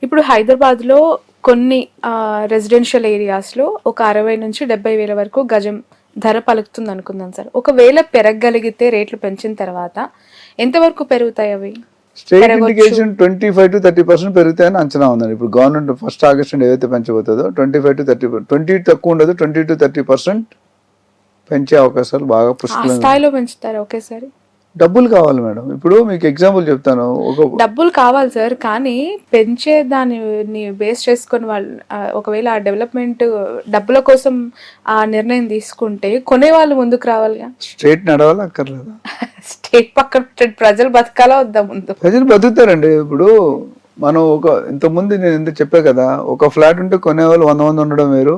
ఇప్పుడు హైదరాబాద్‌లో కొన్ని రెసిడెన్షియల్ ఏరియాస్‌లో ఒక 60,000-70,000 వరకు గజం ధర పలుకుతుందనుకుందాం సార్. ఒకవేళ పెరగగలిగితే రేట్లు పెంచిన తర్వాత ఎంతవరకు పెరుగుతాయి అవి? స్టేట్ పెరగొచ్చు. ఇండికేషన్ 25-30% పెరుగుతాయని అంచనా ఉందండి. ఇప్పుడు గవర్నమెంట్ 1 ఆగస్ట్ నుండి ఏదైతే పెంచబోతుందో 25-30, 20 తక్కువ ఉండదు, 20-30% పెంచే అవకాశాలు బాగా ఆ పుష్కలంగా. స్థాయిలో పెంచుతారా ఒకేసారి? డబ్బులు కావాలి మేడం. ఇప్పుడు మీకు ఎగ్జాంపుల్ చెప్తాను. డబ్బులు కావాలి సార్. కానీ పెంచే దాన్ని బేస్ చేసుకొని వాళ్ళు ఒకవేళ ఆ డెవలప్‌మెంట్ డబ్బుల కోసం ఆ నిర్ణయం తీసుకుంటే కొనేవాళ్ళు ముందుకు రావాలిగా. స్టేట్ నడవాలా అక్కర్లేదా? స్టేట్ పక్కన పెట్టండి, ప్రజలు బతకాలా వద్దా ముందు? ప్రజలు బతుకుతారండి. ఇప్పుడు మనం ఇంతకుముందు నేను ఇంత చెప్పా కదా, ఒక ఫ్లాట్ ఉంటే కొనేవాళ్ళు 100 మంది ఉండడం వేరు,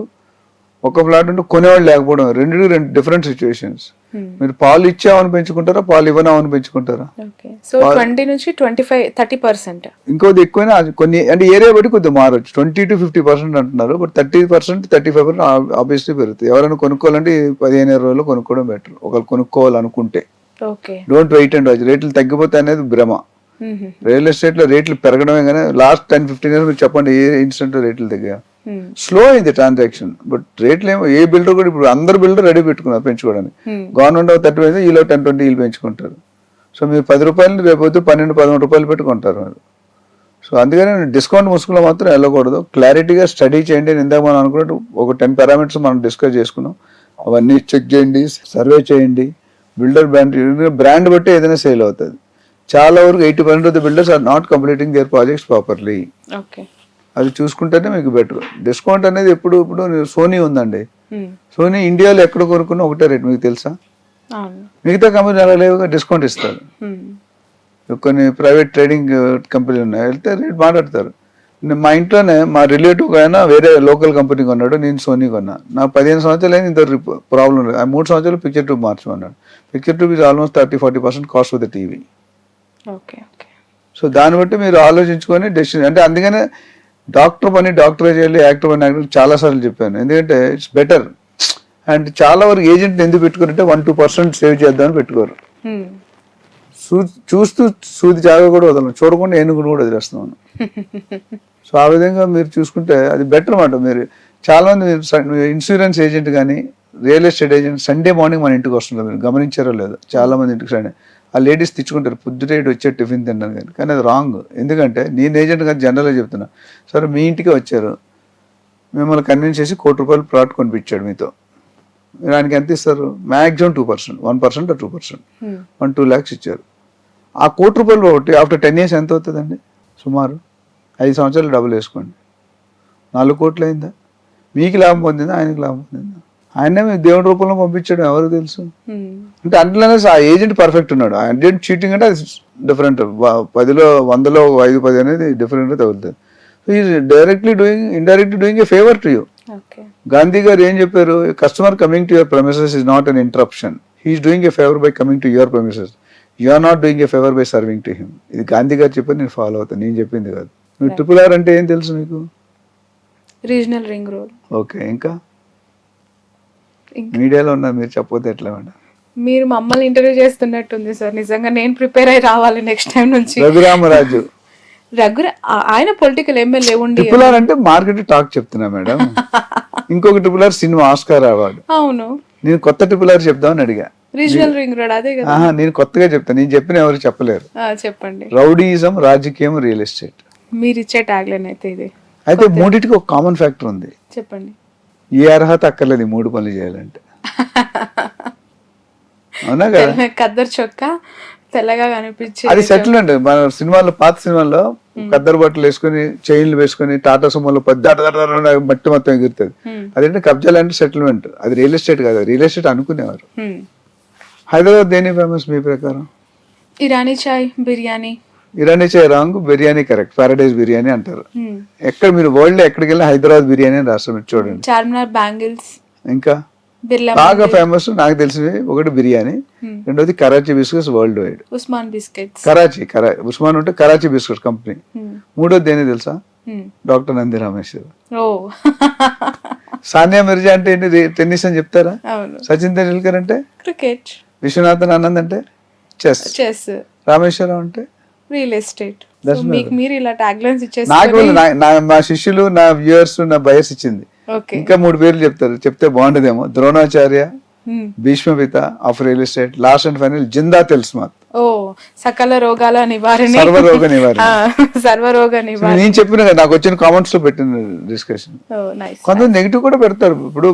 ఒక ఫ్లాట్ ఉంటే కొనేవాళ్ళు లేకపోవడం వేరు. రెండు డిఫరెంట్ సిచ్యువేషన్స్. మీరు పాలు ఇచ్చామని పెంచుకుంటారా, పాలు ఇవ్వనామని పెంచుకుంటారా? ఓకే. సో 20 నుంచి 25, 30%. ఇంకోది ఎక్కువైనా కొన్ని అంటే ఏరియా బట్టి కొద్దిగా మారచ్చు. 20-50% అంటున్నారు, బట్ 30%, 35% ఆబ్వియస్లీ పెరుగుతుంది. ఎవరైనా కొనుక్కోవాలంటే 15 రోజుల్లో కొనుక్కోవడం బెటర్, ఒకరు కొనుక్కోవాలనుకుంటే. Okay. Don't wait and watch. రేట్లు తగ్గిపోతే అనేది భ్రమ. రియల్ ఎస్టేట్ లో రేట్లు పెరగడమే కానీ లాస్ట్ 10-15 ఇయర్స్ మీరు చెప్పండి ఏ ఇన్స్టెంట్ రేట్లు తగ్గా. స్లో అయింది ట్రాన్సాక్షన్, బట్ రేట్లు ఏమో ఏ బిల్డర్ కూడా ఇప్పుడు అందరు బిల్డర్ రెడీ పెట్టుకున్నారు పెంచుకోవడానికి. గవర్నమెంట్ 30 అయితే ఈలో 10-20 వీళ్ళు పెంచుకుంటారు. సో మీరు 10 రూపాయలు రేపు 12-13 రూపాయలు పెట్టుకుంటారు మీరు. సో అందుకని డిస్కౌంట్ ముసుగులో మాత్రం వెళ్ళకూడదు. క్లారిటీగా స్టడీ చేయండి. ఇందాక మనం అనుకున్నట్టు ఒక 10 పారామీటర్స్ మనం డిస్కస్ చేసుకున్నాం. అవన్నీ చెక్ చేయండి, సర్వే చేయండి. బిల్డర్ బ్రాండ్ బట్టి ఏదైనా సేల్ అవుతుంది. చాలా వరకు 80% of the builders are not completing their projects properly. Okay. అది చూసుకుంటేనే మీకు బెటర్. డిస్కౌంట్ అనేది ఇప్పుడు సోనీ ఉందండి. సోనీ ఇండియాలో ఎక్కడ కొనుక్కున్నా ఒకటే రేట్, మీకు తెలుసా? మిగతా కంపెనీ అలా లేవుగా, డిస్కౌంట్ ఇస్తారు. కొన్ని ప్రైవేట్ ట్రేడింగ్ కంపెనీలు ఉన్నాయి, వెళ్తే రేట్ మాట్లాడతారు. మా ఇంట్లోనే మా రిలేటివ్ అయినా వేరే లోకల్ కంపెనీ కొన్నాడు, నేను సోనీ కొన్నా. నా 15 సంవత్సరాలు అయింది, ఇంత ప్రాబ్లం లేదు. ఆ 3 సంవత్సరాలు పిక్చర్ ట్యూబ్ మార్చమన్నాడు. Picture tube is almost 30-40% cost of the TV. Okay. Okay. So దాన్ని బట్టి మీరు ఆలోచించుకొని డెసిషన్. అంటే అందుకనే డాక్టర్ పని డాక్టరే చేయాలి, యాక్టర్ పని యాక్టర్ చాలా సార్లు చెప్పాను. ఎందుకంటే ఇట్స్ బెటర్. అండ్ చాలా వరకు ఏజెంట్ ఎందుకు పెట్టుకోరంటే 1-2% సేవ్ చేద్దామని పెట్టుకోరు. చూస్తూ సూది జాగా కూడా వదలను, చూడకుండా ఏనుగును కూడా వదిలేస్తున్నాను. సో ఆ విధంగా మీరు చూసుకుంటే అది బెటర్ అన్నమాట. మీరు చాలా మంది ఇన్సూరెన్స్ ఏజెంట్ కానీ real estate agent Sunday morning మన ఇంటికి వస్తుంటారు. మీరు గమనించారో లేదో, చాలా మంది ఇంటికి సండే ఆ లేడీస్ తెచ్చుకుంటారు పొద్దుటేడు వచ్చే టిఫిన్ తిన్నాను కానీ అది రాంగ్. ఎందుకంటే నేను ఏజెంట్ కానీ జనరల్గా చెప్తున్నా, సరే మీ ఇంటికి వచ్చారు, మిమ్మల్ని కన్విన్స్ చేసి ₹1,00,00,000 ప్లాట్ కొనిపించాడు మీతో, దానికి ఎంత ఇస్తారు? మ్యాక్సిమం 2%, 1% 2%, 1-2 lakhs ఇచ్చారు. ఆ ₹1,00,00,000 ఒకటి ఆఫ్టర్ 10 years ఎంత అవుతుందండి? సుమారు 5 సంవత్సరాలు డబ్బులు వేసుకోండి, 4 కోట్లు అయిందా? మీకు లాభం పొందిందా, ఆయనకి లాభం పొందిందా? ఆయనే మీకు దేవుడి రూపంలో పంపించడం ఎవరికి తెలుసు? అంటే అందులోనే ఆ ఏజెంట్ పర్ఫెక్ట్ ఉన్నాడు. ఆ ఏజెంట్ చీటింగ్ అంటే అది డిఫరెంట్. 10లో 100లో 5-10 అనేది డిఫరెంట్ తగులుతుంది. So is directly doing indirectly doing a favour to you. Gandhi garu ఏం చెప్పారు? Customer coming to your premises is not an interruption, he is doing a favour by coming to your premises, you are not doing a favour by serving to him. ఇది గాంధీ గారు చెప్పి నేను follow అవుతాను, నేను చెప్పింది కాదు. మీరు RRR అంటే ఏం తెలుసు మీకు? Regional ring road. ఓకే. ఇంకా మీడియాలో ఉన్నారు, మీరు చెప్పొద్దు ఎట్లా మేడం? మీరు మమ్మల్ని ఇంటర్వ్యూ చేస్తున్నట్టుంది సార్. నిజంగా నేను ప్రిపేర్ అయ్యి రావాలి నెక్స్ట్ టైం నుంచి. రఘురామరాజు ఆయన పొలిటికల్ ఎమ్మెల్యే ఉండి RRR అంటే మార్కెట్ టాక్ చెప్తున్నా మేడం. ఇంకొక RRR సినిమా ఆస్కార్ అవార్డు. అవును. నేను కొత్త RRR చెప్దామని అడిగా. రీజనల్ రింగ్ రోడ్ అదే కదా. నేను కొత్తగా చెప్తాను, నేను చెప్పిన ఎవరు చెప్పలేరు. చెప్పండి. రౌడీయిజం, రాజకీయం, రియల్ ఎస్టేట్. మీరు ఇచ్చే ట్యాగ్ లైన్ అయితే ఇది. అయితే మూడింటికి ఒక కామన్ ఫ్యాక్టర్ ఉంది. చెప్పండి. ఏ అర్హత అక్కర్లేదు 3 పనులు చేయాలంటే. అవునా కదా? కద్దరు చొక్కా తెల్లగా కనిపించి అది సెటిల్ అండి. మన సినిమాల్లో, పాత సినిమాల్లో కద్దరు బట్టలు వేసుకుని చైన్లు వేసుకుని టాటా సుమోలో మట్టి మొత్తం ఎగురుతుంది. అదేంటి కబ్జాలు అంటే సెటిల్మెంట్. అది రియల్ ఎస్టేట్ కాదు, రియల్ ఎస్టేట్ అనుకునేవారు. హైదరాబాద్ దేని ఫేమస్ మీ ప్రకారం? Irani chai, biryani. Irani chai wrong, biryani correct. Paradise biryani అంటారు. ఎక్కడ మీరు వరల్డ్ లో ఎక్కడికి వెళ్ళినా హైదరాబాద్ బిర్యానీ అని రాస్తారు, చూడండి. చార్మినార్ బ్యాంగిల్స్. ఇంకా బాగా ఫేమస్ నాకు తెలిసినవి ఒకటి బిర్యానీ, రెండోది Karachi biscuits world wide. Osman biscuits. Osman ఉంటే కరాచీ బిస్కెట్ కంపెనీ. మూడోది దేని తెలుసా? డాక్టర్ నంది రామేశ్వర్. సానియా మిర్జా అంటే ఏంటి? టెన్నిస్ అని చెప్తారా? సచిన్ తెండూల్కర్ అంటే క్రికెట్. విశ్వనాథన్ ఆనంద్ అంటే చెస్. రామేశ్వరం అంటే రియల్ ఎస్టేట్. That's మీకు మీరు ఇలా ట్యాగ్ లైన్స్ నాకు ఇచ్చేసి మా శిష్యులు, నా వ్యూయర్స్, నా బయర్స్ ఇచ్చింది. ఓకే. ఇంకా 3 పేర్లు చెప్తారు, చెప్తే బాగుంటదేమో. Dronacharya, Bhishmapita of real estate, last and final Zinda Tilismath, ఓ సకల రోగాల నివారణ, సర్వరోగ నివారణ. సర్వరోగ నివారణ. నేను చెప్పిన కదా, నాకు వచ్చిన కామెంట్స్ లో పెట్టిన డిస్కషన్. ఓ నైస్. కొంతమంది నెగిటివ్ కూడా పెడతారు. ఇప్పుడు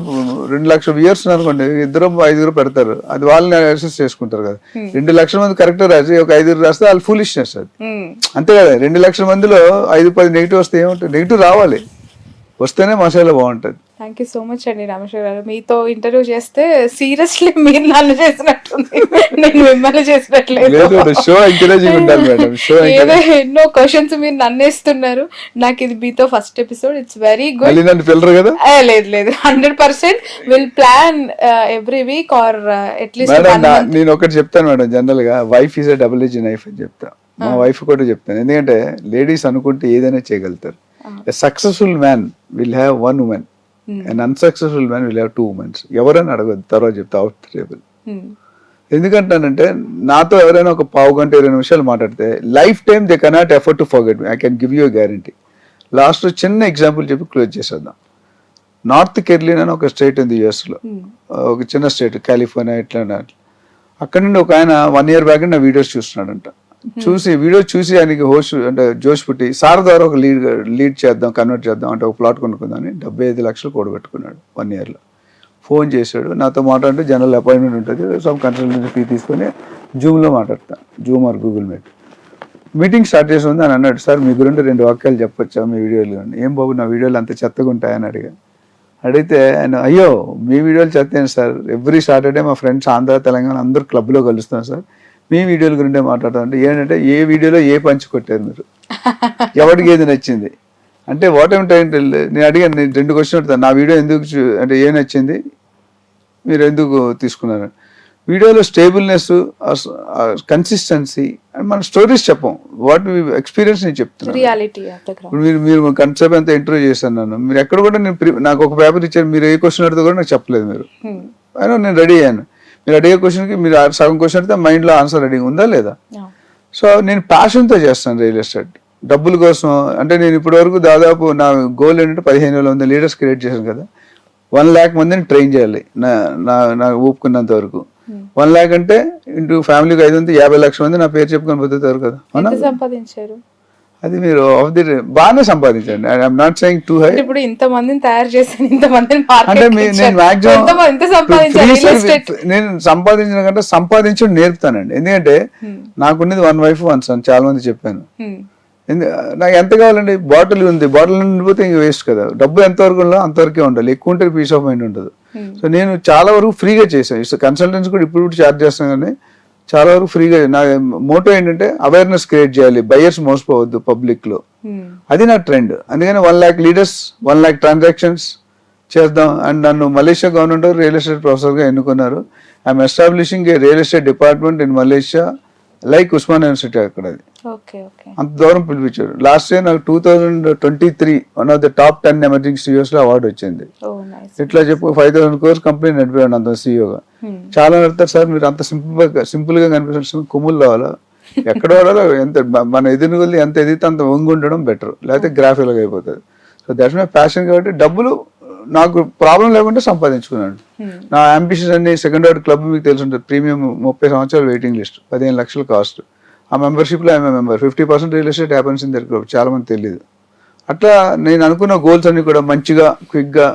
2 లక్షల వ్యూయర్స్ అనుకోండి, 2-5 పెడతారు, అది వాళ్ళని అసెస్ చేసుకుంటారు కదా. 2 లక్షల మంది కరెక్ట్ రాసి ఒక 5 రాస్తే వాళ్ళు ఫూలిష్నెస్ అది. అంతే కదా. 2 లక్షల మందిలో 5-10 నెగిటివ్ వస్తే ఏముంటుంది? నెగిటివ్ రావాలి, వస్తేనే మసాలా బాగుంటది. థ్యాంక్ యూ సో మచ్ అండి రామేశ్వర్ గారు. మీతో ఇంటర్వ్యూ చేస్తే సీరియస్లీ మీరు నన్ను చేసినట్టుంది, నేను మిమ్మల్ని చేసినట్లేదు. షో ఎంకరేజింగ్ ఉండాలి మేడం. షో ఏదో ఎన్నో క్వశ్చన్స్ మీరు నన్నేస్తున్నారు. నాకు ఇది మీతో first episode. It's very good. నన్ను పిల్లరు కదా. లేదు 100% will plan every week or at least. Madam నేను ఒకటి చెప్తాను మేడం, జనరల్ గా wife is a double edge knife అని చెప్తా. మా వైఫ్ కూడా చెప్తాను, ఎందుకంటే లేడీస్ అనుకుంటే ఏదైనా చేయగలుగుతారు. A successful man will have 1 woman, an unsuccessful man will have 2 women. ఎవరైనా అడగదు, తర్వాత చెప్తా అవుట్ టేబుల్. ఎందుకంటానంటే నాతో ఎవరైనా ఒక పావు గంట 20 నిమిషాలు మాట్లాడితే life time they cannot effort to forget me. I can give you guarantee. Last చిన్న ఎగ్జాంపుల్ చెప్పి క్లోజ్ చేసేద్దాం. నార్త్ కెర్లిన్ అని ఒక స్టేట్ ఉంది US లో, ఒక చిన్న స్టేట్, కాలిఫోర్నియా ఇట్లా. అక్కడ నుండి ఒక ఆయన 1 year బ్యాక్ నా వీడియోస్ చూస్తున్నాడంట. వీడియో చూసి ఆయనకి హోస్ట్ అంటే జోష్ పుట్టి, సార్ ద్వారా ఒక లీడ్ చేద్దాం, కన్వర్ట్ చేద్దాం అంటే ఒక ప్లాట్ కొనుక్కుందామని 75 లక్షలు కూడబెట్టుకున్నాడు 1 year లో. ఫోన్ చేశాడు, నాతో మాట్లాడుతూ జనరల్ అపాయింట్మెంట్ ఉంటుంది, సమ్ కన్సల్టెన్సీ ఫీ తీసుకొని జూమ్లో మాట్లాడతాను, Zoom are Google meet. Meeting start చేసి ఉంది అని అన్నాడు, సార్ మీ గురించి 2 వాక్యాలు చెప్పొచ్చా మీ వీడియోలు? ఏం బాబు నా వీడియోలు అంత చెత్తగా ఉంటాయని అడిగితే ఆయన, అయ్యో మీ వీడియోలు చెత్తాను సార్, ఎవ్రీ సాటర్డే మా ఫ్రెండ్స్ ఆంధ్ర తెలంగాణ అందరూ క్లబ్లో కలుస్తాం సార్, మీ వీడియోల గురించే మాట్లాడతాం. అంటే ఏంటంటే ఏ వీడియోలో ఏ పంచి కొట్టారు మీరు, ఎవరికి ఏది నచ్చింది అంటే వాట్ ఏం టైం. నేను అడిగాను, నేను 2 క్వశ్చన్ అడుగుతాను, నా వీడియో ఎందుకు అంటే ఏ నచ్చింది, మీరు ఎందుకు తీసుకున్నారు? వీడియోలో స్టేబుల్నెస్, కన్సిస్టెన్సీ అండ్ మన స్టోరీస్ చెప్పం, వాట్ ఎక్స్పీరియన్స్ నేను చెప్తున్నాను. మీరు కన్సెప్ట్ అంతా ఇంటర్వ్యూ చేశాను నన్ను, మీరు ఎక్కడ కూడా నాకు ఒక పేపర్ ఇచ్చారు, మీరు ఏ క్వశ్చన్ అడిగితే కూడా నాకు చెప్పలేదు మీరు. అయినా నేను రెడీ అయ్యాను. మీరు అడిగే క్వశ్చన్కి మీరు సగం క్వశ్చన్ అడిగితే మైండ్లో ఆన్సర్ రెడీ ఉందా లేదా? సో నేను ప్యాషన్తో చేస్తాను రియల్ ఎస్టేట్, డబ్బుల కోసం. అంటే నేను ఇప్పటి వరకు దాదాపు నా గోల్ ఏంటంటే 15,000 మంది లీడర్స్ క్రియేట్ చేశాను కదా. 1 lakh మందిని ట్రైన్ చేయాలి నా ఊపుకున్నంత వరకు. 1 lakh అంటే ఇంటూ ఫ్యామిలీకి 50 లక్షల మంది నా పేరు చెప్పుకొని బతుకుతారు కదా. సంపాదించారు అది మీరు బాగానే సంపాదించండి. I'm not saying too high. ఇప్పుడు ఇంత మందిని తయారు చేశాను, ఇంత మందిని అంటే నేను నేను సంపాదించిన కంటే సంపాదించడం నేర్పుతానండి. ఎందుకంటే నాకున్నది 1 wife 1 son, చాలా మంది చెప్పాను. నాకు ఎంత కావాలండి, బాటిల్ ఉంది, బాటిల్ నిండిపోతే ఇంక వేస్ట్ కదా. డబ్బు ఎంతవరకు ఉందో అంతవరకే ఉండాలి, ఎక్కువ ఉంటే పీస్ ఆఫ్ మైండ్ ఉండదు. సో నేను చాలా వరకు ఫ్రీగా చేశాను. కన్సల్టెన్సీ కూడా ఇప్పుడు చార్జ్ చేస్తాను, కానీ చాలా వరకు ఫ్రీగా. నా మోటో ఏంటంటే అవేర్నెస్ క్రియేట్ చేయాలి, బయర్స్ మోసపోవద్దు పబ్లిక్ లో, అది నా ట్రెండ్. అందుకని 1 lakh లీడర్స్, 1 lakh ట్రాన్సాక్షన్స్ చేద్దాం. అండ్ నన్ను Malaysia government real estate professor గా ఎన్నుకున్నారు. I'm establishing a real estate department in Malaysia like Osman university. అక్కడ అది అంత దూరం పిలిపించారు. లాస్ట్ ఇయర్ నాకు 2023 one of the top 10 emerging CEOs లో అవార్డు వచ్చింది. ఇట్లా చెప్పు 5,000 crores కంపెనీ నడిపాడు అంత CEO గా. చాలా అడుగుతారు, సార్ మీరు అంత సింపుల్ గా కనిపిస్తారు, కొమ్ములు రావాలా, ఎక్కడ వాడాలో, ఎంత మన ఎదురు కొద్ది ఎంత ఎదిగితే అంత వంగి ఉండడం బెటర్, లేకపోతే గ్రాఫిక్ లాగా అయిపోతుంది. So that's my passion. కాబట్టి డబ్బులు నాకు ప్రాబ్లం లేకుండా సంపాదించుకున్నాను. నా అంబిషన్స్ అన్ని సెకండ్ హార్డ్ క్లబ్ మీకు తెలిసి ఉంటుంది, ప్రీమియం 30 సంవత్సరాలు వెయిటింగ్ లిస్ట్, 15 లక్షలు కాస్ట్. ఆ మెంబర్షిప్లో I'm member. 50% real estate happens in the club, చాలా మంది తెలియదు. అట్లా నేను అనుకున్న గోల్స్ అన్ని కూడా మంచిగా క్విక్గా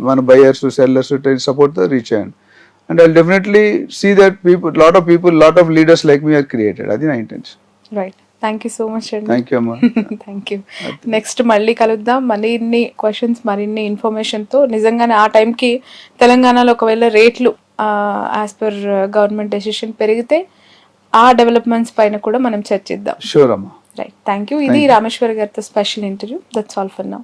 మన బయర్స్ సెల్లర్స్ సపోర్ట్తో రీచ్ అయ్యాను. And I definitely see that lot of leaders like me are created. అది నా intention. Right, thank you so much అండి. థ్యాంక్ యూ అమ్మా. Thank you. నెక్స్ట్ మళ్ళీ కలుద్దాం, మరిన్ని క్వశ్చన్స్, మరిన్ని ఇన్ఫర్మేషన్తో. నిజంగానే ఆ టైంకి తెలంగాణలో ఒకవేళ రేట్లు యాజ్ పర్ గవర్నమెంట్ డెసిషన్ పెరిగితే ఆ డెవలప్మెంట్స్ పైన కూడా మనం చర్చిద్దాం. షూర్ అమ్మా. Right, thank you. ఇది రామేశ్వర్ గారితో special interview. That's all for now.